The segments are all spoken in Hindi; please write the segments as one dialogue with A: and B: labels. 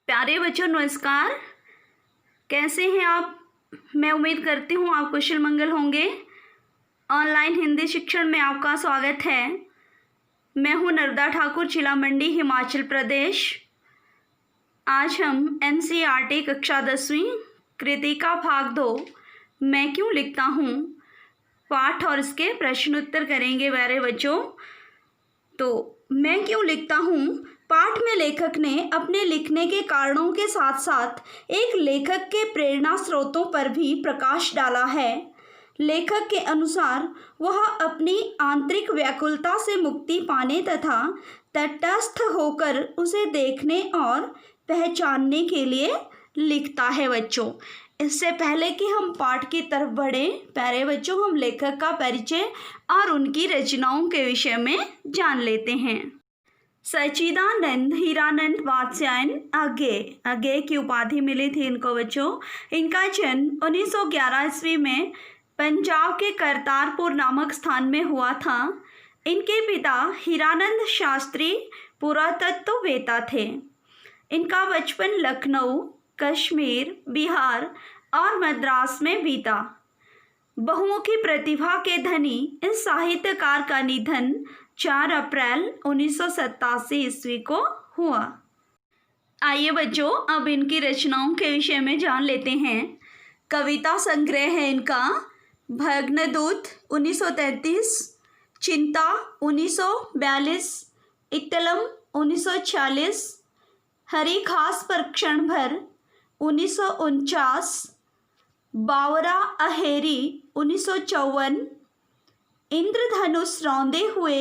A: प्यारे बच्चों नमस्कार। कैसे हैं आप? मैं उम्मीद करती हूँ आप कुशल मंगल होंगे। ऑनलाइन हिंदी शिक्षण में आपका स्वागत है। मैं हूँ नर्मदा ठाकुर, जिला मंडी, हिमाचल प्रदेश। आज हम NCERT कक्षा 10वीं कृतिका भाग 2 मैं क्यों लिखता हूँ पाठ और इसके प्रश्न उत्तर करेंगे। प्यारे बच्चों, तो मैं क्यों लिखता हूँ पाठ में लेखक ने अपने लिखने के कारणों के साथ साथ एक लेखक के प्रेरणा स्रोतों पर भी प्रकाश डाला है। लेखक के अनुसार वह अपनी आंतरिक व्याकुलता से मुक्ति पाने तथा तटस्थ होकर उसे देखने और पहचानने के लिए लिखता है। बच्चों, इससे पहले कि हम पाठ की तरफ बढ़ें, प्यारे बच्चों, हम लेखक का परिचय और उनकी रचनाओं के विषय में जान लेते हैं। सच्चिदानंद हीरानंद वात्स्यायन अज्ञेय की उपाधि मिली थी इनको। बच्चों, इनका जन्म 1911 ईस्वी में पंजाब के करतारपुर नामक स्थान में हुआ था। इनके पिता हीरानंद शास्त्री पुरातत्ववेत्ता थे। इनका बचपन लखनऊ, कश्मीर, बिहार और मद्रास में बीता। बहुमुखी प्रतिभा के धनी इस साहित्यकार का निधन 4 अप्रैल 1987 ईस्वी को हुआ। आइए बच्चों, अब इनकी रचनाओं के विषय में जान लेते हैं। कविता संग्रह है इनका भग्नदूत 1933, चिंता 1942, इत्तलम 1946, हरी खास पर क्षण भर 1949, बावरा अहेरी 1954, इंद्रधनुष रौंदे हुए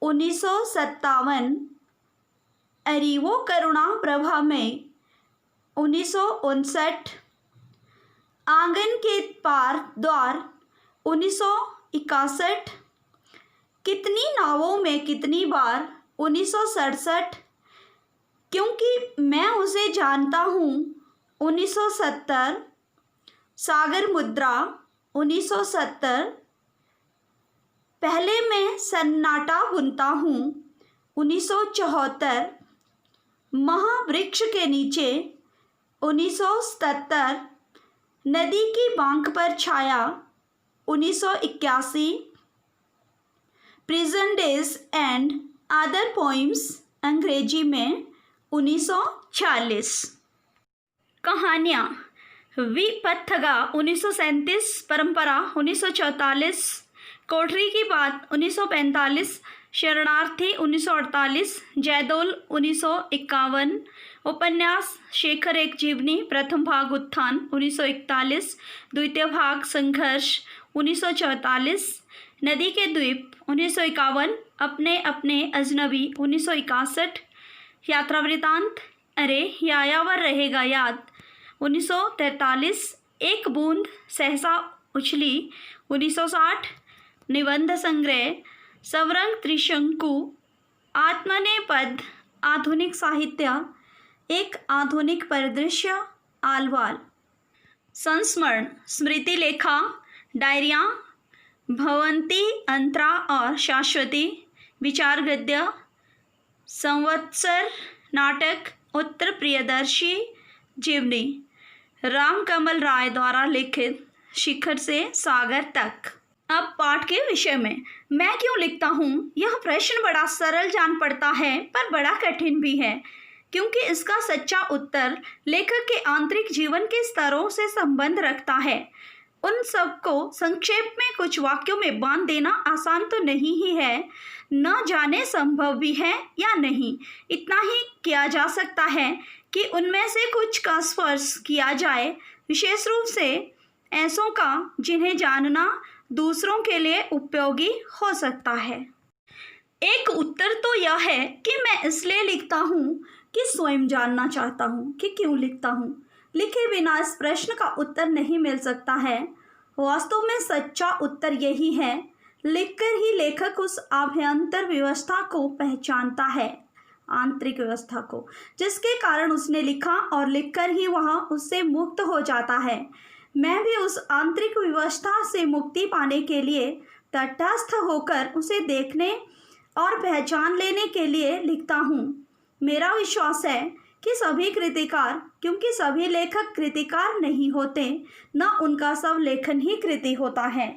A: 1957, अरीवो करुणा प्रभा में 1959, आंगन के पार द्वार 1961, कितनी नावों में कितनी बार 1967, क्योंकि मैं उसे जानता हूँ 1970, सागर मुद्रा 1970, पहले मैं सन्नाटा बुनता हूँ 1974, महावृक्ष के नीचे 1977, नदी की बांक पर छाया 1981, prison days and other poems अंग्रेजी में 1940। कहानियाँ विपथगा 1937, परंपरा 1944, कोठरी की बात 1945, शरणार्थी 1948, जयदोल 1951, उपन्यास शेखर एक जीवनी, प्रथम भाग उत्थान 1941, द्वितीय भाग संघर्ष 1944, नदी के द्वीप 1951, अपने अपने अजनबी 1961, यात्रा वृतांत अरे यायावर रहेगा याद 1943, एक बूंद सहसा उछली 1960, निबंध संग्रह सवरंग त्रिशंकु, आत्मनेपद, आधुनिक साहित्य, एक आधुनिक परिदृश्य, आलवाल, संस्मरण, स्मृति लेखा, डायरियाँ, भवंती, अंतरा और शाश्वती, विचार गद्य, संवत्सर, नाटक, उत्तर प्रियदर्शी, जीवनी, राम कमल राय द्वारा लिखित, शिखर से सागर तक। अब पाठ के विषय में मैं क्यों लिखता हूँ, यह प्रश्न बड़ा सरल जान पड़ता है पर बड़ा कठिन भी है, क्योंकि इसका सच्चा उत्तर लेखक के आंतरिक जीवन के स्तरों से संबंध रखता है। उन सबको संक्षेप में कुछ वाक्यों में बांध देना आसान तो नहीं ही है, न जाने संभव भी है या नहीं। इतना ही किया जा सकता है कि उनमें से कुछ का स्पर्श किया जाए, विशेष रूप से ऐसों का जिन्हें जानना दूसरों के लिए उपयोगी हो सकता है। एक उत्तर तो यह है कि मैं इसलिए लिखता हूँ कि स्वयं जानना चाहता हूँ कि क्यों लिखता हूँ। लिखे बिना इस प्रश्न का उत्तर नहीं मिल सकता है। वास्तव में सच्चा उत्तर यही है, लिखकर ही लेखक उस आभ्यंतर व्यवस्था को पहचानता है, आंतरिक व्यवस्था को, जिसके कारण उसने लिखा, और लिखकर ही वह उससे मुक्त हो जाता है। मैं भी उस आंतरिक व्यवस्था से मुक्ति पाने के लिए, तटस्थ होकर उसे देखने और पहचान लेने के लिए लिखता हूँ। मेरा विश्वास है कि सभी कृतिकार, क्योंकि सभी लेखक कृतिकार नहीं होते, न उनका सब लेखन ही कृति होता है।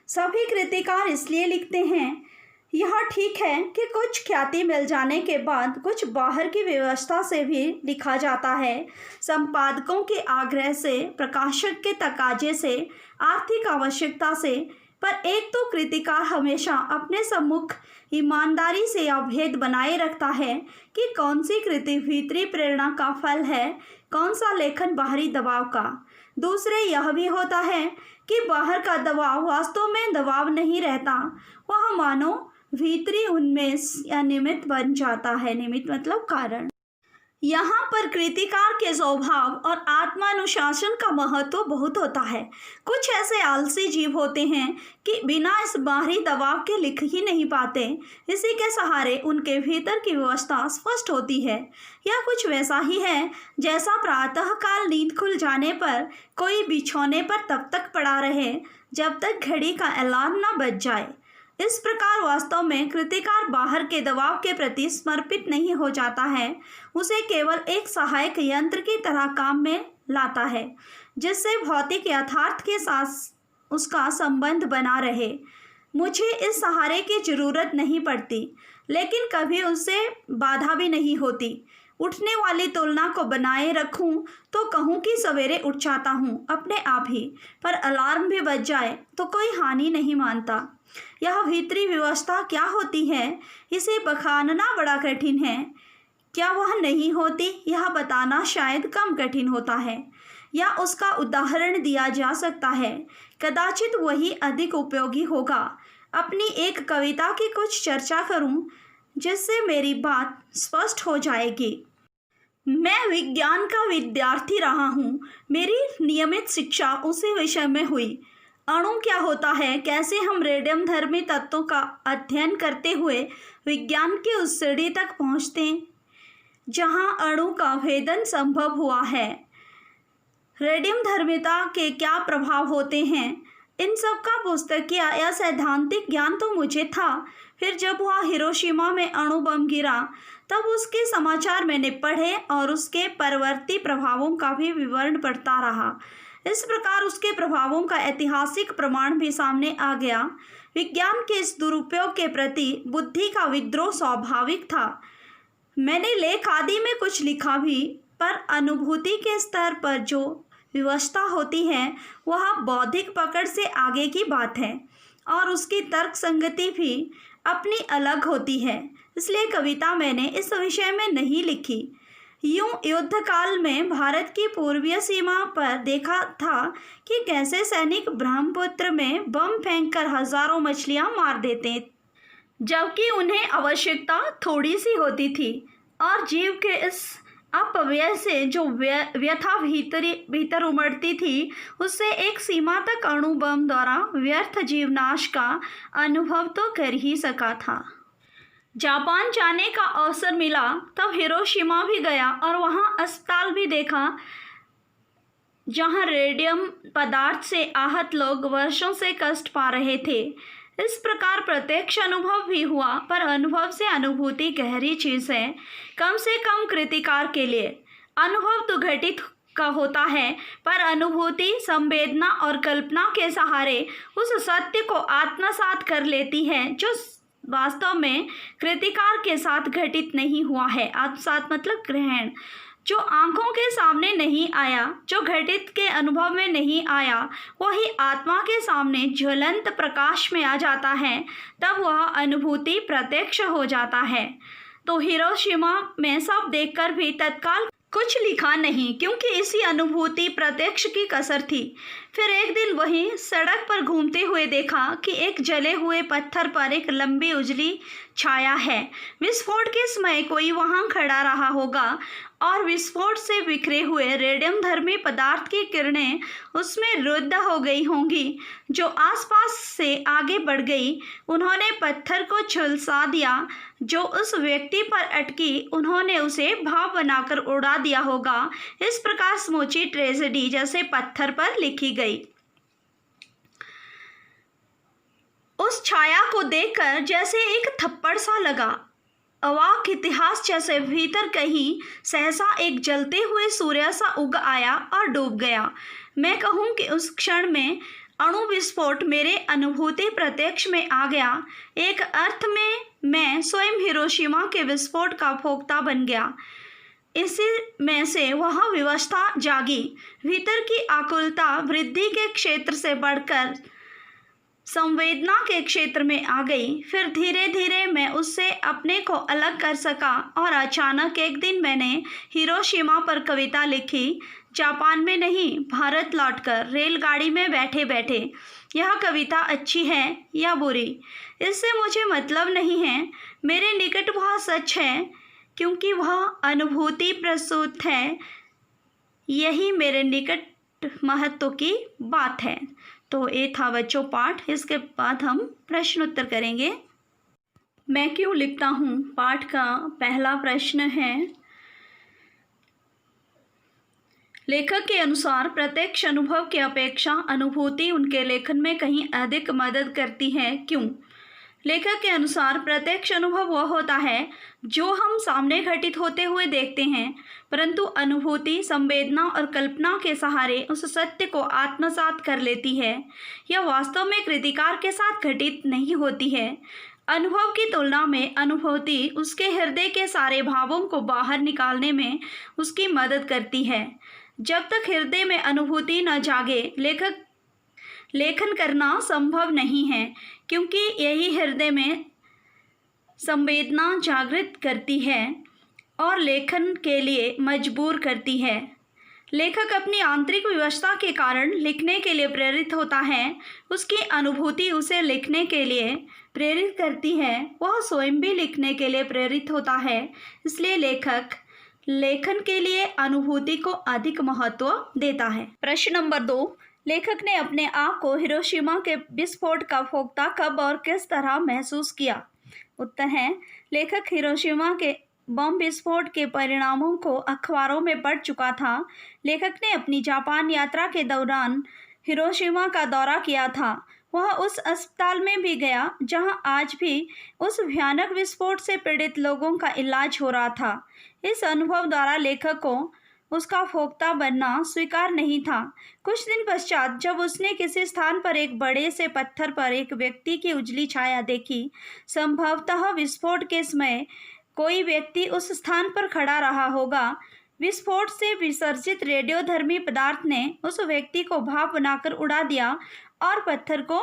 A: सभी कृतिकार इसलिए लिखते हैं। यह ठीक है कि कुछ ख्याति मिल जाने के बाद कुछ बाहर की व्यवस्था से भी लिखा जाता है, संपादकों के आग्रह से, प्रकाशक के तकाजे से, आर्थिक आवश्यकता से, पर एक तो कृतिकार हमेशा अपने सम्मुख ईमानदारी से यह भेद बनाए रखता है कि कौन सी कृति भीतरी प्रेरणा का फल है, कौन सा लेखन बाहरी दबाव का। दूसरे यह भी होता है कि बाहर का दबाव वास्तव में दबाव नहीं रहता, वह मानो भीतरी उन्मेष या निमित्त बन जाता है। निमित्त मतलब कारण। यहाँ पर कृतिकार के स्वभाव और आत्मानुशासन का महत्व बहुत होता है। कुछ ऐसे आलसी जीव होते हैं कि बिना इस बाहरी दबाव के लिख ही नहीं पाते, इसी के सहारे उनके भीतर की व्यवस्था स्पष्ट होती है। यह कुछ वैसा ही है जैसा प्रातःकाल नींद खुल जाने पर कोई बिछौने पर तब तक पड़ा रहे जब तक घड़ी का अलार्म न बज जाए। इस प्रकार वास्तव में कृतिकार बाहर के दबाव के प्रति समर्पित नहीं हो जाता है, उसे केवल एक सहायक यंत्र की तरह काम में लाता है, जिससे भौतिक यथार्थ के साथ उसका संबंध बना रहे। मुझे इस सहारे की जरूरत नहीं पड़ती, लेकिन कभी उससे बाधा भी नहीं होती। उठने वाली तुलना को बनाए रखूं तो कहूं कि सवेरे उठ जाता हूं अपने आप ही, पर अलार्म भी बज जाए तो कोई हानि नहीं मानता। यह भीतरी व्यवस्था क्या होती है, इसे बखानना बड़ा कठिन है। क्या वह नहीं होती, यह बताना शायद कम कठिन होता है, या उसका उदाहरण दिया जा सकता है। कदाचित वही अधिक उपयोगी होगा। अपनी एक कविता की कुछ चर्चा करूं, जिससे मेरी बात स्पष्ट हो जाएगी। मैं विज्ञान का विद्यार्थी रहा हूँ। मेरी नियमित शिक्षा उसी विषय में हुई। अणु क्या होता है, कैसे हम रेडियमधर्मी तत्वों का अध्ययन करते हुए विज्ञान की उस सीढ़ी तक पहुँचते जहाँ अणु का भेदन संभव हुआ है, रेडियमधर्मिता के क्या प्रभाव होते हैं, इन सब का पुस्तकीय या सैद्धांतिक ज्ञान तो मुझे था। फिर जब वह हिरोशिमा में अणु बम गिरा तब उसके समाचार मैंने पढ़े और उसके परवर्ती प्रभावों का भी विवरण पढ़ता रहा। इस प्रकार उसके प्रभावों का ऐतिहासिक प्रमाण भी सामने आ गया। विज्ञान के इस दुरुपयोग के प्रति बुद्धि का विद्रोह स्वाभाविक था। मैंने लेख आदि में कुछ लिखा भी, पर अनुभूति के स्तर पर जो व्यवस्था होती है वह बौद्धिक पकड़ से आगे की बात है, और उसकी तर्क संगति भी अपनी अलग होती है। इसलिए कविता मैंने इस विषय में नहीं लिखी। यूं युद्ध काल में भारत की पूर्वीय सीमा पर देखा था कि कैसे सैनिक ब्रह्मपुत्र में बम फेंककर हजारों मछलियां मार देते, जबकि उन्हें आवश्यकता थोड़ी सी होती थी, और जीव के इस अपव्यय से जो व्यथा भीतर उमड़ती थी, उससे एक सीमा तक अणु बम द्वारा व्यर्थ जीवनाश का अनुभव तो कर ही सका था। जापान जाने का अवसर मिला तब हिरोशिमा भी गया और वहाँ अस्पताल भी देखा, जहाँ रेडियम पदार्थ से आहत लोग वर्षों से कष्ट पा रहे थे। इस प्रकार प्रत्यक्ष अनुभव भी हुआ, पर अनुभव से अनुभूति गहरी चीज़ है, कम से कम कृतिकार के लिए। अनुभव तो घटित का होता है, पर अनुभूति संवेदना और कल्पना के सहारे उस सत्य को आत्मसात कर लेती है जो वास्तव में कृतिकार के साथ घटित नहीं हुआ है। आत्मसात मतलब ग्रहण, जो आंखों के सामने नहीं आया, जो घटित के अनुभव में नहीं आया, वही आत्मा के सामने ज्वलंत प्रकाश में आ जाता है, तब वह अनुभूति प्रत्यक्ष हो जाता है। तो हिरोशिमा में सब देखकर भी तत्काल कुछ लिखा नहीं, क्योंकि इसी अनुभूति प्रत्यक्ष की कसर थी। फिर एक दिन वहीं सड़क पर घूमते हुए देखा कि एक जले हुए पत्थर पर एक लंबी उजली छाया है। विस्फोट के समय कोई वहां खड़ा रहा होगा और विस्फोट से बिखरे हुए रेडियमधर्मी पदार्थ की किरणें उसमें रुद्ध हो गई होंगी, जो आसपास से आगे बढ़ गई। उन्होंने पत्थर को झुलसा दिया, जो उस व्यक्ति पर अटकी उन्होंने उसे भाव बनाकर उड़ा दिया होगा। इस प्रकार समूची ट्रेजेडी जैसे पत्थर पर लिखी गई। उस छाया को देखकर जैसे एक थप्पड़ सा लगा। अवाक इतिहास जैसे भीतर कहीं सहसा एक जलते हुए सूर्य सा उग आया और डूब गया। मैं कहूँ कि उस क्षण में अणु विस्फोट मेरे अनुभूति प्रत्यक्ष में आ गया। एक अर्थ में मैं स्वयं हिरोशिमा के विस्फोट का भोक्ता बन गया। इसी में से वह विवशता जागी। भीतर की आकुलता वृद्धि के क्षेत्र से बढ़कर संवेदना के क्षेत्र में आ गई। फिर धीरे धीरे मैं उससे अपने को अलग कर सका और अचानक एक दिन मैंने हिरोशिमा पर कविता लिखी। जापान में नहीं, भारत लौटकर रेलगाड़ी में बैठे बैठे। यह कविता अच्छी है या बुरी, इससे मुझे मतलब नहीं है। मेरे निकट वह सच है क्योंकि वह अनुभूति प्रस्तुत है। यही मेरे निकट महत्व की बात है। तो ये था बच्चों पाठ। इसके बाद हम प्रश्न उत्तर करेंगे। मैं क्यों लिखता हूँ पाठ का पहला प्रश्न है, लेखक के अनुसार प्रत्यक्ष अनुभव की अपेक्षा अनुभूति उनके लेखन में कहीं अधिक मदद करती है, क्यों? लेखक के अनुसार प्रत्यक्ष अनुभव वह होता है जो हम सामने घटित होते हुए देखते हैं, परंतु अनुभूति संवेदना और कल्पना के सहारे उस सत्य को आत्मसात कर लेती है। यह वास्तव में कृतिकार के साथ घटित नहीं होती है। अनुभव की तुलना में अनुभूति उसके हृदय के सारे भावों को बाहर निकालने में उसकी मदद करती है। जब तक हृदय में अनुभूति न जागे, लेखन करना संभव नहीं है, क्योंकि यही हृदय में संवेदना जागृत करती है और लेखन के लिए मजबूर करती है। लेखक अपनी आंतरिक विवशता के कारण लिखने के लिए प्रेरित होता है। उसकी अनुभूति उसे लिखने के लिए प्रेरित करती है। वह स्वयं भी लिखने के लिए प्रेरित होता है। इसलिए लेखक लेखन के लिए अनुभूति को अधिक महत्व देता है। प्रश्न नंबर 2, लेखक ने अपने आप को हिरोशिमा के विस्फोट का भोक्ता कब और किस तरह महसूस किया? उत्तर है, लेखक हिरोशिमा के बम विस्फोट के परिणामों को अखबारों में पढ़ चुका था। लेखक ने अपनी जापान यात्रा के दौरान हिरोशिमा का दौरा किया था। वह उस अस्पताल में भी गया जहां आज भी उस भयानक विस्फोट से पीड़ित लोगों का इलाज हो रहा था। इस अनुभव द्वारा लेखक को उसका भोक्ता बनना स्वीकार नहीं था। कुछ दिन पश्चात जब उसने किसी स्थान पर एक बड़े से पत्थर पर एक व्यक्ति की उजली छाया देखी, संभवतः विस्फोट के समय कोई व्यक्ति उस स्थान पर खड़ा रहा होगा। विस्फोट से विसर्जित रेडियोधर्मी पदार्थ ने उस व्यक्ति को भाप बनाकर उड़ा दिया और पत्थर को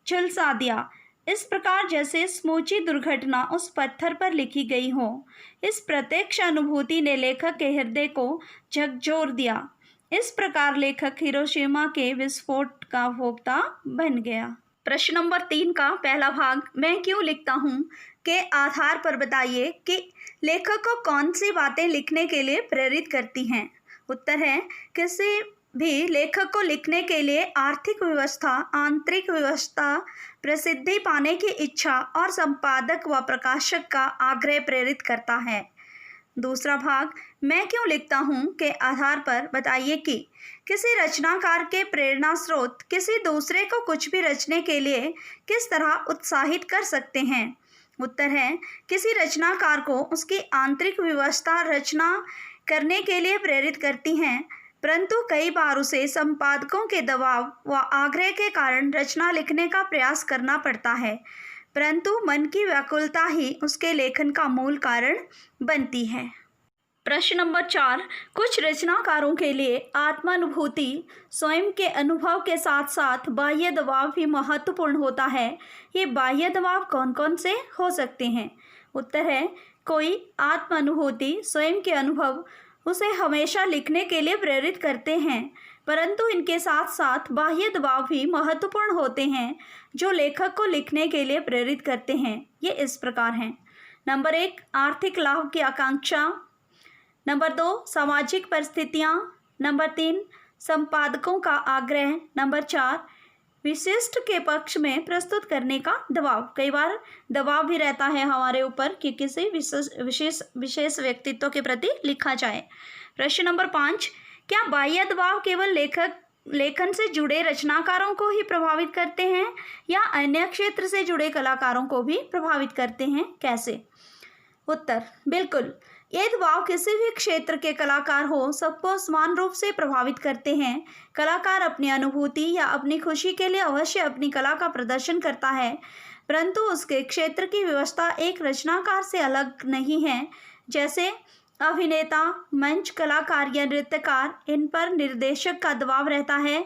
A: झुलसा दिया, इस प्रकार जैसे समूची दुर्घटना उस पत्थर पर लिखी गई हो। इस प्रत्यक्ष अनुभूति ने लेखक के हृदय को झकझोर दिया। इस प्रकार लेखक हिरोशिमा के विस्फोट का भोक्ता बन गया। प्रश्न नंबर 3 का पहला भाग, मैं क्यों लिखता हूँ के आधार पर बताइए कि लेखक को कौन सी बातें लिखने के लिए प्रेरित करती हैं। उत्तर है, किसी भी लेखक को लिखने के लिए आर्थिक व्यवस्था, आंतरिक व्यवस्था, प्रसिद्धि पाने की इच्छा और संपादक व प्रकाशक का आग्रह प्रेरित करता है। दूसरा भाग, मैं क्यों लिखता हूँ के आधार पर बताइए कि किसी रचनाकार के प्रेरणा स्रोत किसी दूसरे को कुछ भी रचने के लिए किस तरह उत्साहित कर सकते हैं। उत्तर है, किसी रचनाकार को उसकी आंतरिक व्यवस्था रचना करने के लिए प्रेरित करती हैं, परंतु कई बार उसे संपादकों के दबाव व आग्रह के कारण रचना लिखने का प्रयास करना पड़ता है, परंतु मन की व्याकुलता ही उसके लेखन का मूल कारण बनती है। प्रश्न नंबर 4, कुछ रचनाकारों के लिए आत्मानुभूति स्वयं के अनुभव के साथ साथ बाह्य दबाव भी महत्वपूर्ण होता है। ये बाह्य दबाव कौन कौन से हो सकते हैं? उत्तर है, कोई आत्मानुभूति स्वयं के अनुभव उसे हमेशा लिखने के लिए प्रेरित करते हैं, परंतु इनके साथ साथ बाह्य दबाव भी महत्वपूर्ण होते हैं जो लेखक को लिखने के लिए प्रेरित करते हैं। ये इस प्रकार हैं। नंबर 1, आर्थिक लाभ की आकांक्षा। नंबर 2, सामाजिक परिस्थितियाँ। नंबर 3, संपादकों का आग्रह। नंबर 4, विशिष्ट के पक्ष में प्रस्तुत करने का दबाव। कई बार दबाव भी रहता है हमारे ऊपर कि किसी विशेष व्यक्तित्व के प्रति लिखा जाए। प्रश्न नंबर 5, क्या बाह्य दबाव केवल लेखन से जुड़े रचनाकारों को ही प्रभावित करते हैं या अन्य क्षेत्र से जुड़े कलाकारों को भी प्रभावित करते हैं? कैसे? उत्तर बिल्कुल। ये दबाव किसी भी क्षेत्र के कलाकार हो सबको समान रूप से प्रभावित करते हैं। कलाकार अपनी अनुभूति या अपनी खुशी के लिए अवश्य अपनी कला का प्रदर्शन करता है, परंतु उसके क्षेत्र की व्यवस्था एक रचनाकार से अलग नहीं है। जैसे अभिनेता, मंच कलाकार या नृत्यकार, इन पर निर्देशक का दबाव रहता है।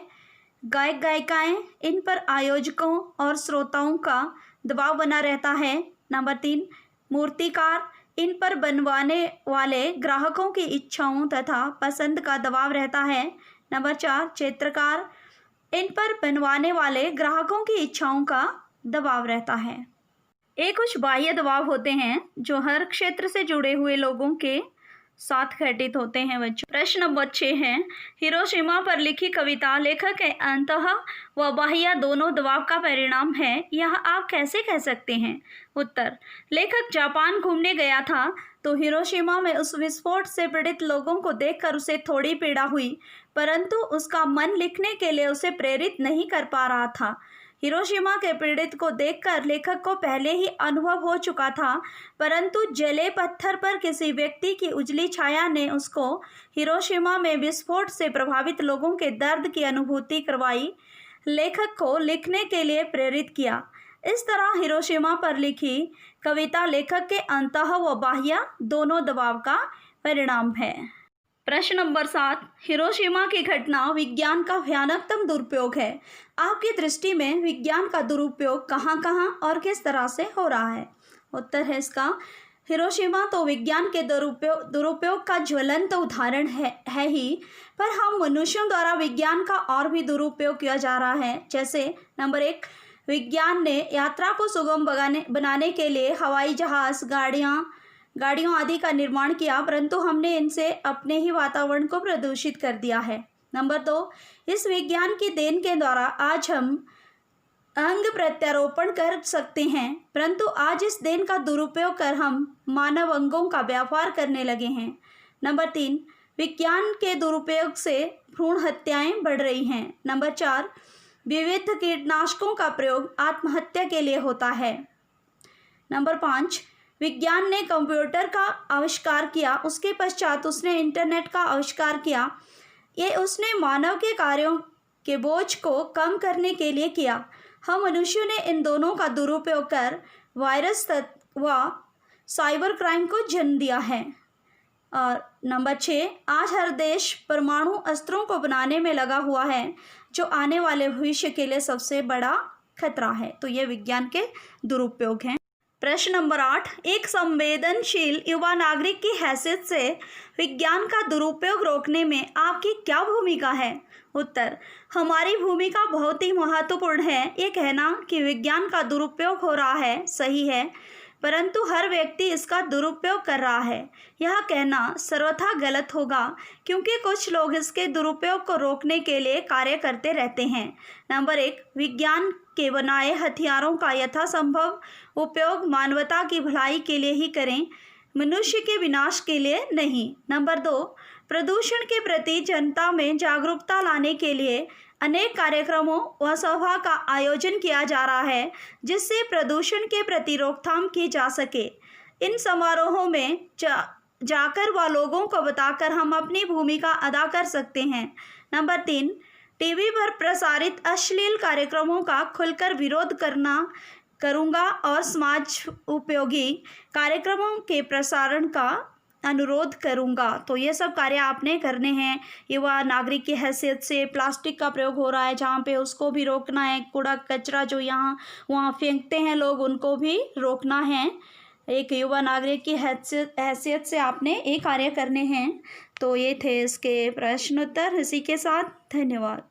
A: गायक गायिकाएं, इन पर आयोजकों और श्रोताओं का दबाव बना रहता है। नंबर 3, मूर्तिकार, इन पर बनवाने वाले ग्राहकों की इच्छाओं तथा पसंद का दबाव रहता है। नंबर 4, चित्रकार, इन पर बनवाने वाले ग्राहकों की इच्छाओं का दबाव रहता है। ये कुछ बाह्य दबाव होते हैं जो हर क्षेत्र से जुड़े हुए लोगों के साथ घटित होते हैं बच्चों। प्रश्न नंबर 6 है, हिरोशिमा पर लिखी कविता लेखक के अंतः व बाह्य दोनों दबाव का परिणाम है, यह आप कैसे कह सकते हैं? उत्तर, लेखक जापान घूमने गया था तो हिरोशिमा में उस विस्फोट से पीड़ित लोगों को देखकर उसे थोड़ी पीड़ा हुई, परंतु उसका मन लिखने के लिए उसे प्रेरित नहीं कर पा रहा था। हिरोशिमा के पीड़ित को देखकर लेखक को पहले ही अनुभव हो चुका था, परंतु जले पत्थर पर किसी व्यक्ति की उजली छाया ने उसको हिरोशिमा में विस्फोट से प्रभावित लोगों के दर्द की अनुभूति करवाई, लेखक को लिखने के लिए प्रेरित किया। इस तरह हिरोशिमा पर लिखी कविता लेखक के अंतः व बाह्य दोनों दबाव का परिणाम है। प्रश्न नंबर 7, हिरोशिमा की घटना विज्ञान का भयानकतम दुरुपयोग है। आपकी दृष्टि में विज्ञान का दुरुपयोग कहाँ कहाँ और किस तरह से हो रहा है? उत्तर है इसका, हिरोशिमा तो विज्ञान के दुरुपयोग का ज्वलंत उदाहरण है ही, पर हम मनुष्यों द्वारा विज्ञान का और भी दुरुपयोग किया जा रहा है। जैसे नंबर 1, विज्ञान ने यात्रा को सुगम बनाने के लिए हवाई जहाज़, गाड़ियों आदि का निर्माण किया, परंतु हमने इनसे अपने ही वातावरण को प्रदूषित कर दिया है। नंबर 2, इस विज्ञान की देन के द्वारा आज हम अंग प्रत्यारोपण कर सकते हैं, परंतु आज इस देन का दुरुपयोग कर हम मानव अंगों का व्यापार करने लगे हैं। नंबर 3, विज्ञान के दुरुपयोग से भ्रूण हत्याएं बढ़ रही हैं। नंबर 4, विविध कीटनाशकों का प्रयोग आत्महत्या के लिए होता है। नंबर 5, विज्ञान ने कंप्यूटर का आविष्कार किया, उसके पश्चात उसने इंटरनेट का आविष्कार किया। ये उसने मानव के कार्यों के बोझ को कम करने के लिए किया। हम मनुष्यों ने इन दोनों का दुरुपयोग कर वायरस व साइबर क्राइम को जन्म दिया है। और नंबर 6, आज हर देश परमाणु अस्त्रों को बनाने में लगा हुआ है, जो आने वाले भविष्य के लिए सबसे बड़ा खतरा है। तो ये विज्ञान के दुरुपयोग हैं। प्रश्न नंबर 8, एक संवेदनशील युवा नागरिक की हैसियत से विज्ञान का दुरुपयोग रोकने में आपकी क्या भूमिका है? उत्तर, हमारी भूमिका बहुत ही महत्वपूर्ण है। ये कहना कि विज्ञान का दुरुपयोग हो रहा है सही है, परंतु हर व्यक्ति इसका दुरुपयोग कर रहा है, यह कहना सर्वथा गलत होगा, क्योंकि कुछ लोग इसके दुरुपयोग को रोकने के लिए कार्य करते रहते हैं। नंबर 1, विज्ञान के बनाए हथियारों का यथासंभव उपयोग मानवता की भलाई के लिए ही करें, मनुष्य के विनाश के लिए नहीं। नंबर 2, प्रदूषण के प्रति जनता में जागरूकता लाने के लिए अनेक कार्यक्रमों व सभा का आयोजन किया जा रहा है, जिससे प्रदूषण के प्रति रोकथाम की जा सके। इन समारोहों में जाकर व लोगों को बताकर हम अपनी भूमिका अदा कर सकते हैं। नंबर 3, टीवी पर प्रसारित अश्लील कार्यक्रमों का खुलकर विरोध करूँगा और समाज उपयोगी कार्यक्रमों के प्रसारण का अनुरोध करूँगा। तो ये सब कार्य आपने करने हैं। युवा नागरिक की हैसियत से प्लास्टिक का प्रयोग हो रहा है, जहाँ पे उसको भी रोकना है। कूड़ा कचरा जो यहाँ वहाँ फेंकते हैं लोग, उनको भी रोकना है। एक युवा नागरिक की हैसियत से आपने ये कार्य करने हैं। तो ये थे इसके प्रश्न उत्तर। इसी के साथ धन्यवाद।